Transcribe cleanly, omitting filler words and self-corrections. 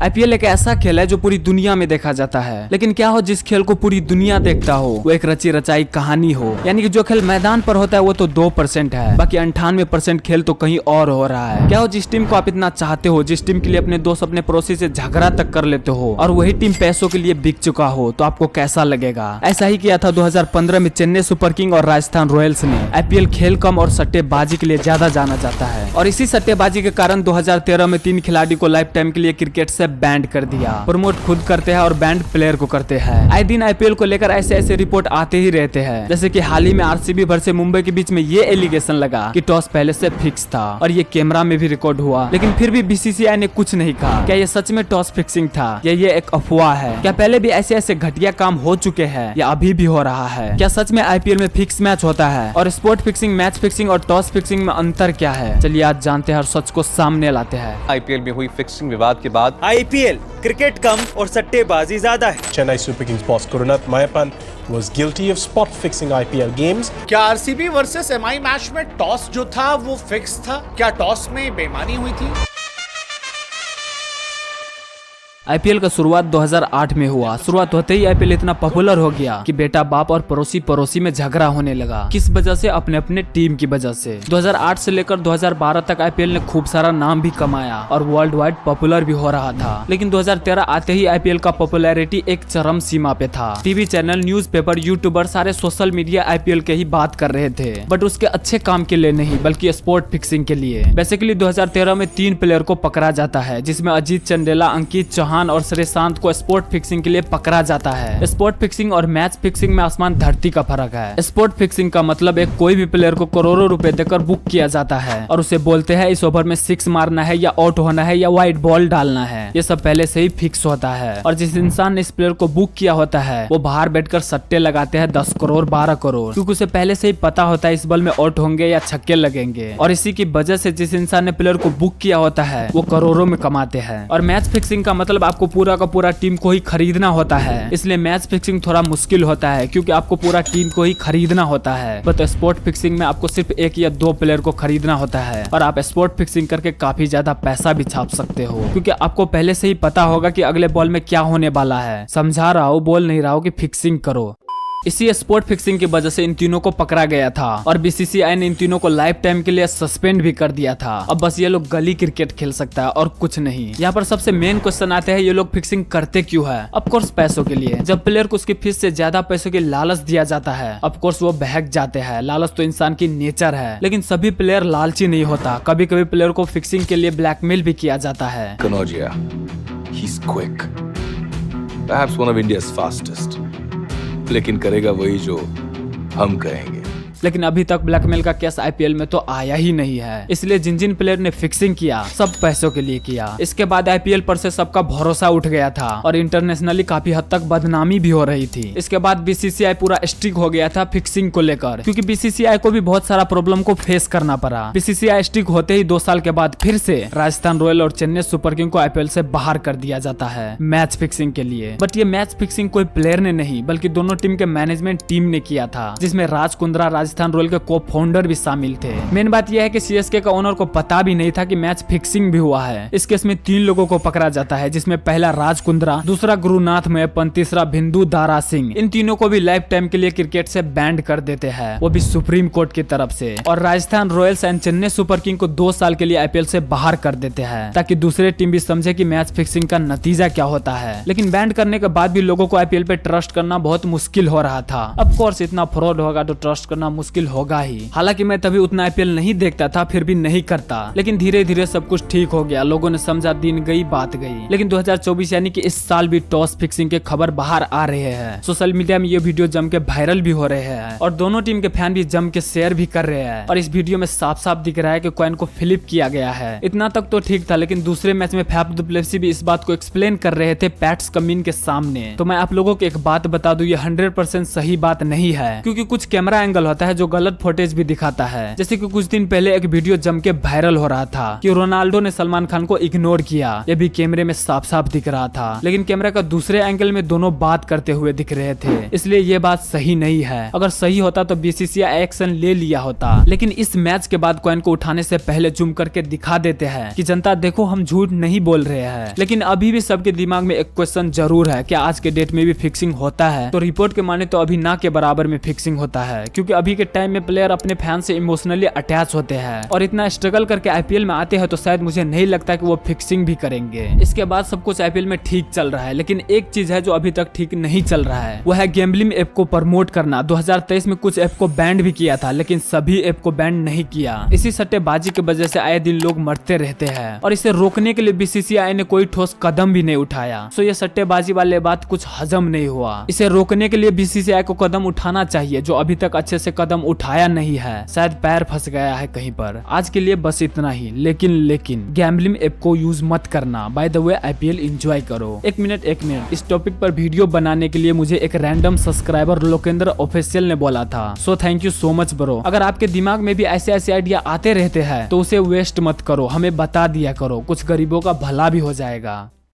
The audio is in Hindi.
आईपीएल एक ऐसा खेल है जो पूरी दुनिया में देखा जाता है, लेकिन क्या हो जिस खेल को पूरी दुनिया देखता हो वो एक रची रचाई कहानी हो। यानी कि जो खेल मैदान पर होता है वो तो 2% है, बाकी 98% खेल तो कहीं और हो रहा है। क्या हो जिस टीम को आप इतना चाहते हो, जिस टीम के लिए अपने दोस्त अपने पड़ोसी से झगड़ा तक कर लेते हो, और वही टीम पैसों के लिए बिक चुका हो, तो आपको कैसा लगेगा। ऐसा ही किया था 2015 में चेन्नई सुपर किंग और राजस्थान रॉयल्स ने। आईपीएल खेल कम और सट्टेबाजी के लिए ज्यादा जाना जाता है, और इसी सट्टेबाजी के कारण 2013 में 3 खिलाड़ी को लाइफ टाइम के लिए क्रिकेट से बैंड कर दिया। प्रमोट खुद करते हैं और बैंड प्लेयर को करते हैं। आए दिन आईपीएल को लेकर ऐसे ऐसे रिपोर्ट आते ही रहते हैं, जैसे कि हाल ही में आरसीबी वर्सेस मुंबई के बीच में ये एलिगेशन लगा कि टॉस पहले से फिक्स था, और ये कैमरा में भी रिकॉर्ड हुआ, लेकिन फिर भी बीसीसीआई ने कुछ नहीं कहा। क्या ये सच में टॉस फिक्सिंग था या ये एक अफवाह है? क्या पहले भी ऐसे ऐसे घटिया काम हो चुके हैं या अभी भी हो रहा है? क्या सच में आईपीएल में फिक्स मैच होता है? और स्पोर्ट फिक्सिंग, मैच फिक्सिंग और टॉस फिक्सिंग में अंतर क्या है? चलिए आज जानते हैं और सच को सामने लाते हैं। आईपीएल में हुई फिक्सिंग विवाद के बाद आईपीएल क्रिकेट कम और सट्टेबाजी ज्यादा है। Chennai Super Kings boss Kurunath Mayappan was guilty of spot fixing IPL games. क्या आरसीबी वर्सेस एमआई मैच में टॉस जो था वो फिक्स था? क्या टॉस में बेईमानी हुई थी? आईपीएल का शुरुआत 2008 में हुआ। शुरुआत होते ही आईपीएल इतना पॉपुलर हो गया कि बेटा बाप और पड़ोसी पड़ोसी में झगड़ा होने लगा। किस वजह से? अपने अपने टीम की वजह से। 2008 से लेकर 2012 तक आईपीएल ने खूब सारा नाम भी कमाया और वर्ल्ड वाइड पॉपुलर भी हो रहा था। लेकिन 2013 आते ही आईपीएल का पॉपुलैरिटी एक चरम सीमा पे था। टीवी चैनल, न्यूज़पेपर, यूट्यूबर, सारे सोशल मीडिया आईपीएल के ही बात कर रहे थे, बट उसके अच्छे काम के लिए नहीं, बल्कि स्पोर्ट फिक्सिंग के लिए। बेसिकली 2013 में 3 प्लेयर को पकड़ा जाता है, जिसमें अजीत चंदेला, अंकित चौहान और श्रीशांत को स्पोर्ट फिक्सिंग के लिए पकड़ा जाता है। स्पोर्ट फिक्सिंग और मैच फिक्सिंग में आसमान धरती का फर्क है। स्पोर्ट फिक्सिंग का मतलब एक कोई भी प्लेयर को करोड़ों रुपए देकर बुक किया जाता है और उसे बोलते हैं इस ओवर में 6 मारना है या आउट होना है या वाइड बॉल डालना है। ये सब पहले से ही फिक्स होता है, और जिस इंसान ने इस प्लेयर को बुक किया होता है वो बाहर बैठकर सट्टे लगाते हैं 10 करोड़ 12 करोड़, क्योंकि उसे पहले से ही पता होता है इस बॉल में आउट होंगे या छक्के लगेंगे। और इसी की वजह से जिस इंसान ने प्लेयर को बुक किया होता है वो करोड़ों में कमाते हैं। और मैच फिक्सिंग का मतलब आपको पूरा का पूरा टीम को ही खरीदना होता है, इसलिए मैच फिक्सिंग थोड़ा मुश्किल होता है, क्योंकि आपको पूरा टीम को ही खरीदना होता है। बट स्पोर्ट फिक्सिंग में आपको सिर्फ 1 या 2 प्लेयर को खरीदना होता है, और आप स्पोर्ट फिक्सिंग करके काफी ज्यादा पैसा भी छाप सकते हो, क्योंकि आपको पहले से ही पता होगा कि अगले बॉल में क्या होने वाला है। समझा रहा हो, बोल नहीं रहा हो कि फिक्सिंग करो। इसी स्पोर्ट फिक्सिंग की वजह से इन तीनों को पकड़ा गया था, और बीसीसीआई ने इन तीनों को लाइफ टाइम के लिए सस्पेंड भी कर दिया था। अब बस ये लोग गली क्रिकेट खेल सकता है और कुछ नहीं। यहाँ पर सबसे मेन क्वेश्चन आते हैं, ये लोग फिक्सिंग करते क्यों है? ऑफ कोर्स पैसों के लिए। जब प्लेयर को उसकी फीस से ज्यादा पैसों की लालच दिया जाता है, ऑफ कोर्स वो बहक जाते हैं। लालच तो इंसान की नेचर है, लेकिन सभी प्लेयर लालची नहीं होता। कभी कभी प्लेयर को फिक्सिंग के लिए ब्लैकमेल भी किया जाता है। Kanodia, he's quick, perhaps one of India's fastest, लेकिन करेगा वही जो हम कहेंगे। लेकिन अभी तक ब्लैकमेल का केस आईपीएल में तो आया ही नहीं है, इसलिए जिन जिन प्लेयर ने फिक्सिंग किया सब पैसों के लिए किया। इसके बाद आईपीएल पर से सबका भरोसा उठ गया था, और इंटरनेशनली काफी हद तक बदनामी भी हो रही थी। इसके बाद बीसीसीआई पूरा स्ट्रिक्ट हो गया था फिक्सिंग को लेकर, क्योंकि बीसीसीआई को भी बहुत सारा प्रॉब्लम को फेस करना पड़ा। बीसीसीआई स्ट्रिक्ट होते ही 2 साल के बाद फिर से राजस्थान रॉयल और चेन्नई सुपर किंग को आईपीएल से बाहर कर दिया जाता है मैच फिक्सिंग के लिए। बट ये मैच फिक्सिंग कोई प्लेयर ने नहीं, बल्कि दोनों टीम के मैनेजमेंट टीम ने किया था, जिसमें राज कुंद्रा राजस्थान रॉयल के को फाउंडर भी शामिल थे। मेन बात यह है कि सीएसके का ओनर को पता भी नहीं था कि मैच फिक्सिंग भी हुआ है। इस केस में 3 लोगों को पकड़ा जाता है, जिसमें पहला राज कुंद्रा, दूसरा गुरुनाथ मैयप्पन, तीसरा बिंदु दारा सिंह। इन तीनों को भी लाइफ टाइम के लिए क्रिकेट से बैंड कर देते हैं, वो भी सुप्रीम कोर्ट की तरफ से। और Rajasthan Royals and Chennai super king को 2 साल के लिए आईपीएल से बाहर कर देते हैं, ताकि दूसरे टीम भी समझे कि मैच फिक्सिंग का नतीजा क्या होता है। लेकिन बैंड करने के बाद भी लोगों को आईपीएल पे ट्रस्ट करना बहुत मुश्किल हो रहा था। ऑफ कोर्स इतना फ्रॉड होगा तो ट्रस्ट करना मुश्किल होगा ही। हालांकि मैं तभी उतना आईपीएल नहीं देखता था, फिर भी नहीं करता। लेकिन धीरे धीरे सब कुछ ठीक हो गया, लोगों ने समझा, दिन गई बात गई। लेकिन 2024 यानी कि इस साल भी टॉस फिक्सिंग के खबर बाहर आ रहे हैं। सोशल मीडिया में ये वीडियो जम के वायरल भी हो रहे हैं, और दोनों टीम के फैन भी जम के शेयर भी कर रहे हैं। और इस वीडियो में साफ साफ दिख रहा है कि कॉइन को फ्लिप किया गया है। इतना तक तो ठीक था, लेकिन दूसरे मैच में फैफ डु प्लेसी भी इस बात को एक्सप्लेन कर रहे थे पैट्स कमिंस के सामने। तो मैं आप लोगों को एक बात बता दूं, ये 100% सही बात नहीं है, क्योंकि कुछ कैमरा एंगल होता दिखाता है जो गलत फुटेज भी दिखाता है। जैसे कि कुछ दिन पहले एक वीडियो जम के वायरल हो रहा था कि रोनाल्डो ने सलमान खान को इग्नोर किया। ये भी कैमरे में साफ साफ दिख रहा था, लेकिन कैमरा का दूसरे एंगल में दोनों बात करते हुए दिख रहे थे। इसलिए ये बात सही नहीं है। अगर सही होता तो बीसीसीआई एक्शन ले लिया होता। लेकिन इस मैच के बाद कॉइन को उठाने से पहले जूम करके दिखा देते हैं कि जनता देखो हम झूठ नहीं बोल रहे हैं। लेकिन अभी भी सबके दिमाग में एक क्वेश्चन जरूर है, क्या आज के डेट में भी फिक्सिंग होता है? तो रिपोर्ट के माने तो अभी ना के बराबर में फिक्सिंग होता है, क्योंकि अभी के टाइम में प्लेयर अपने फैन से इमोशनली अटैच होते हैं और इतना स्ट्रगल करके आईपीएल में आते हैं, तो शायद मुझे नहीं लगता कि वो फिक्सिंग भी करेंगे। इसके बाद सब कुछ आईपीएल में ठीक चल रहा है, लेकिन एक चीज है जो अभी तक ठीक नहीं चल रहा है, वो है गैम्बलिंग ऐप को प्रमोट करना। 2023 में कुछ ऐप को बैन भी किया था, लेकिन सभी ऐप को बैन नहीं किया। इसी सट्टेबाजी की वजह से आए दिन लोग मरते रहते हैं और इसे रोकने के लिए बीसीसीआई ने कोई ठोस कदम भी नहीं उठाया। सो ये सट्टेबाजी वाले बात कुछ हजम नहीं हुआ। इसे रोकने के लिए बीसीसीआई को कदम उठाना चाहिए, जो अभी तक अच्छे से कदम उठाया नहीं है। शायद पैर फंस गया है कहीं पर। आज के लिए बस इतना ही। लेकिन गैम्बलिंग ऐप को यूज मत करना। By the way IPL enjoy करो। एक मिनट इस टॉपिक पर वीडियो बनाने के लिए मुझे एक रैंडम सब्सक्राइबर लोकेंद्र ऑफिशियल ने बोला था। So thank you so much bro. अगर आपके दिमाग में भी ऐसे आइडिया आते रहते हैं तो उसे वेस्ट मत करो, हमें बता दिया करो, कुछ गरीबों का भला भी हो जाएगा।